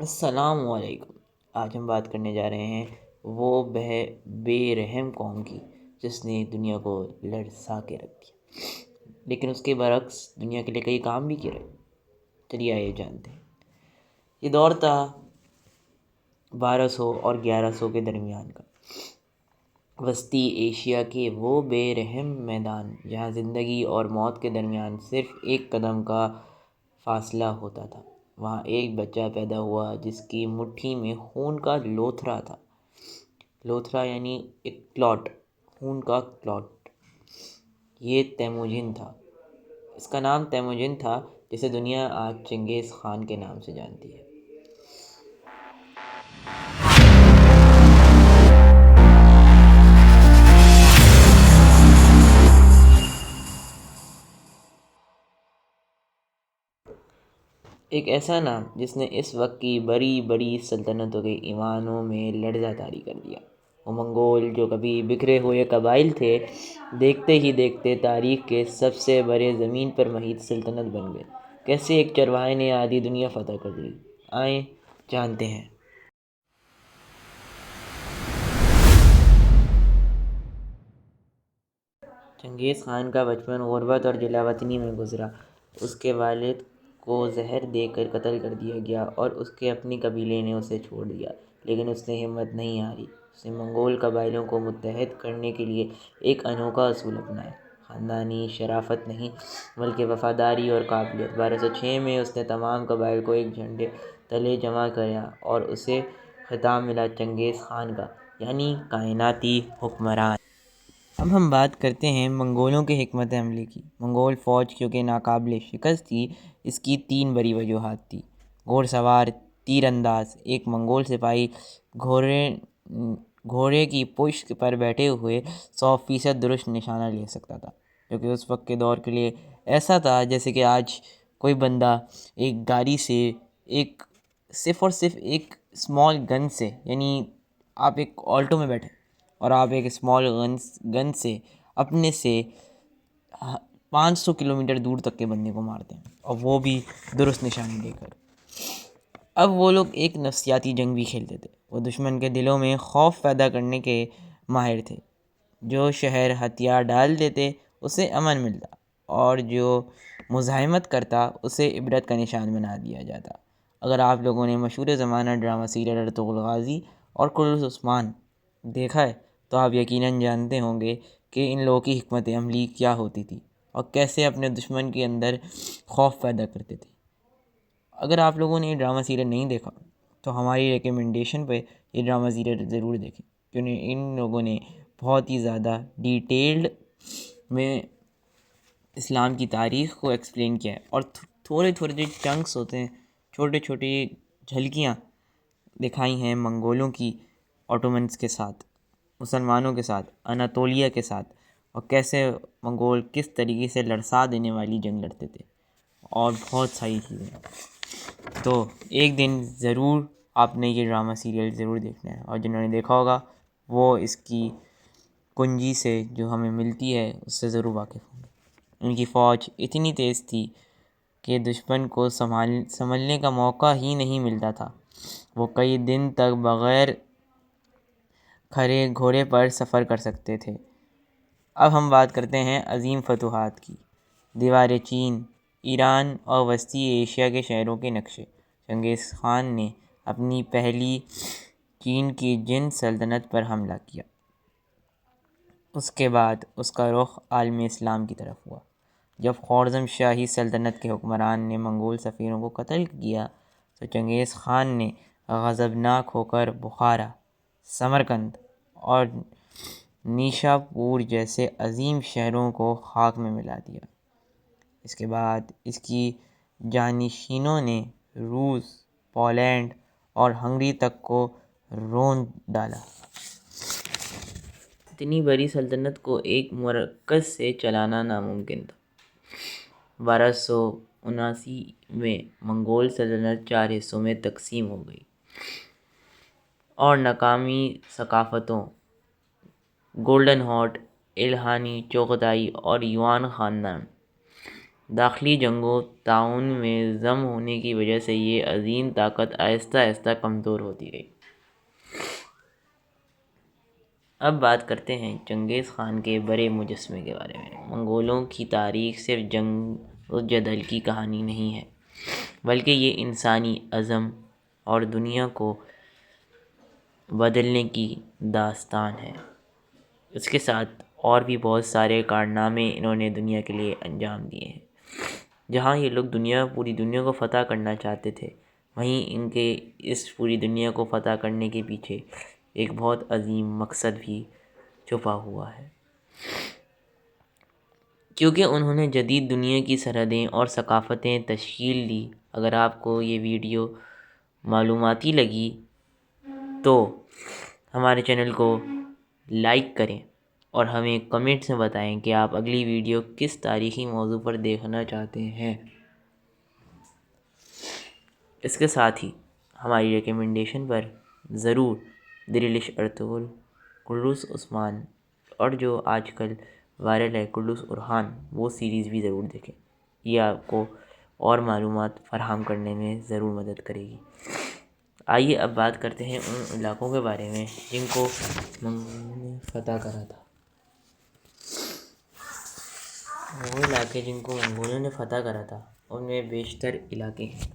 السلام علیکم۔ آج ہم بات کرنے جا رہے ہیں وہ بے رحم قوم کی جس نے دنیا کو لرزا کے رکھ دیا، لیکن اس کے برعکس دنیا کے لیے کئی کام بھی کیے۔ چلیے آئیے جانتے ہیں۔ یہ دور تھا 1200 اور 1100 کے درمیان کا، وسطی ایشیا کے وہ بے رحم میدان جہاں زندگی اور موت کے درمیان صرف ایک قدم کا فاصلہ ہوتا تھا۔ وہاں ایک بچہ پیدا ہوا جس کی مٹھی میں خون کا لوتھڑا تھا۔ لوتھڑا یعنی ایک کلاٹ، خون کا کلاٹ۔ یہ تیموجن تھا۔ اس کا نام تیموجن تھا جسے دنیا آج چنگیز خان کے نام سے جانتی ہے۔ ایک ایسا نام جس نے اس وقت کی بڑی بڑی سلطنتوں کے ایوانوں میں لرزہ طاری کر دیا۔ وہ منگول جو کبھی بکھرے ہوئے قبائل تھے، دیکھتے ہی دیکھتے تاریخ کے سب سے بڑے زمین پر محیط سلطنت بن گئے۔ کیسے ایک چرواہے نے آدھی دنیا فتح کر لی، آئیں جانتے ہیں۔ چنگیز خان کا بچپن غربت اور جلا وطنی میں گزرا۔ اس کے والد کو زہر دے کر قتل کر دیا گیا اور اس کے اپنی قبیلے نے اسے چھوڑ دیا، لیکن اس نے ہمت نہیں ہاری۔ اس نے منگول قبائلوں کو متحد کرنے کے لیے ایک انوکھا اصول اپنایا۔ خاندانی شرافت نہیں بلکہ وفاداری اور قابلیت۔ 1206 میں اس نے تمام قبائل کو ایک جھنڈے تلے جمع کیا اور اسے خطاب ملا چنگیز خان کا، یعنی کائناتی حکمران۔ اب ہم بات کرتے ہیں منگولوں کے حکمت عملی کی۔ منگول فوج کیونکہ ناقابل شکست تھی، اس کی 3 بڑی وجوہات تھیں۔ گھوڑ سوار، تیر انداز۔ ایک منگول سپاہی گھوڑے کی پشت پر بیٹھے ہوئے 100% درست نشانہ لے سکتا تھا، جو کہ اس وقت کے دور کے لیے ایسا تھا جیسے کہ آج کوئی بندہ ایک گاڑی سے صرف اور صرف ایک اسمال گن سے، یعنی آپ ایک آلٹو میں بیٹھے اور آپ ایک اسمال گن سے اپنے سے 500 کلومیٹر دور تک کے بندے کو مارتے ہیں، اور وہ بھی درست نشانی لے کر۔ اب وہ لوگ ایک نفسیاتی جنگ بھی کھیلتے تھے۔ وہ دشمن کے دلوں میں خوف پیدا کرنے کے ماہر تھے۔ جو شہر ہتھیار ڈال دیتے اسے امن ملتا، اور جو مزاحمت کرتا اسے عبرت کا نشان بنا دیا جاتا۔ اگر آپ لوگوں نے مشہور زمانہ ڈرامہ سیریل ارطغرل غازی اور قلزم عثمان دیکھا ہے تو آپ یقیناً جانتے ہوں گے کہ ان لوگوں کی حکمت عملی کیا ہوتی تھی اور کیسے اپنے دشمن کے اندر خوف پیدا کرتے تھے۔ اگر آپ لوگوں نے یہ ڈرامہ سیریل نہیں دیکھا تو ہماری ریکمنڈیشن پہ یہ ڈرامہ سیریل ضرور دیکھیں، کیونکہ ان لوگوں نے بہت ہی زیادہ ڈیٹیلڈ میں اسلام کی تاریخ کو ایکسپلین کیا ہے، اور تھوڑے تھوڑے جو چنکس ہوتے ہیں، چھوٹے چھوٹی جھلکیاں دکھائی ہیں منگولوں کی آٹومنس کے ساتھ، مسلمانوں کے ساتھ، اناتولیا کے ساتھ، اور کیسے منگول کس طریقے سے لڑسا دینے والی جنگ لڑتے تھے، اور بہت ساری چیزیں۔ تو ایک دن ضرور آپ نے یہ ڈرامہ سیریل ضرور دیکھنا ہے، اور جنہوں نے دیکھا ہوگا وہ اس کی کنجی سے جو ہمیں ملتی ہے اس سے ضرور واقف ہوں گے۔ ان کی فوج اتنی تیز تھی کہ دشمن کو سنبھلنے کا موقع ہی نہیں ملتا تھا۔ وہ کئی دن تک بغیر کھڑے گھوڑے پر سفر کر سکتے تھے۔ اب ہم بات کرتے ہیں عظیم فتوحات کی۔ دیوار چین، ایران اور وسطی ایشیا کے شہروں کے نقشے۔ چنگیز خان نے اپنی پہلی چین کی جن سلطنت پر حملہ کیا، اس کے بعد اس کا رخ عالم اسلام کی طرف ہوا۔ جب خوارزم شاہی سلطنت کے حکمران نے منگول سفیروں کو قتل کیا تو چنگیز خان نے غضبناک ہو کر بخارا، سمرقند اور نیشاپور جیسے عظیم شہروں کو خاک میں ملا دیا۔ اس کے بعد اس کی جانشینوں نے روس، پولینڈ اور ہنگری تک کو رون ڈالا۔ اتنی بڑی سلطنت کو ایک مرکز سے چلانا ناممکن تھا۔ 1200 1979 میں منگول سلطنت 4 حصوں میں تقسیم ہو گئی اور ناکامی ثقافتوں گولڈن ہاٹ، الہانی، چغتائی اور یوان خاندان داخلی جنگوں تعاون میں ضم ہونے کی وجہ سے یہ عظیم طاقت آہستہ آہستہ کمزور ہوتی گئی۔ اب بات کرتے ہیں چنگیز خان کے بڑے مجسمے کے بارے میں۔ منگولوں کی تاریخ صرف جنگ و جدل کی کہانی نہیں ہے، بلکہ یہ انسانی عزم اور دنیا کو بدلنے کی داستان ہے۔ اس کے ساتھ اور بھی بہت سارے کارنامے انہوں نے دنیا کے لیے انجام دیے ہیں۔ جہاں یہ لوگ پوری دنیا کو فتح کرنا چاہتے تھے، وہیں ان کے اس پوری دنیا کو فتح کرنے کے پیچھے ایک بہت عظیم مقصد بھی چھپا ہوا ہے، کیونکہ انہوں نے جدید دنیا کی سرحدیں اور ثقافتیں تشکیل دی۔ اگر آپ کو یہ ویڈیو معلوماتی لگی تو ہمارے چینل کو لائک کریں اور ہمیں کمنٹس میں بتائیں کہ آپ اگلی ویڈیو کس تاریخی موضوع پر دیکھنا چاہتے ہیں۔ اس کے ساتھ ہی ہماری ریکمنڈیشن پر ضرور دریلش ارطغرل، قدوس عثمان اور جو آج کل وائرل ہے قدوس اورحان، وہ سیریز بھی ضرور دیکھیں۔ یہ آپ کو اور معلومات فراہم کرنے میں ضرور مدد کرے گی۔ آئیے اب بات کرتے ہیں ان علاقوں کے بارے میں جن کو منگولوں نے فتح کرا تھا۔ وہ علاقے جن کو منگولوں نے فتح کرا تھا ان میں بیشتر علاقے ہیں،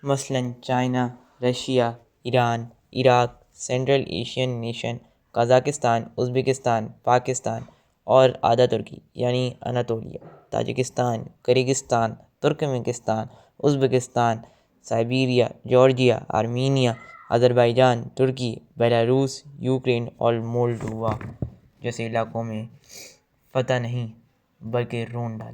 مثلاً China, Russia, Iran, Iraq, central Asian nation, Kazakhstan, Uzbekistan, Pakistan اور آدھا ترکی یعنی Anatolia, Tajikistan, Kyrgyzstan, Turkmenistan, Uzbekistan, Siberia, Georgia, Armenia, Azerbaijan, Turkey, Belarus, Ukraine اور مولڈووا جیسے علاقوں میں فتح نہیں بلکہ رون ڈالا۔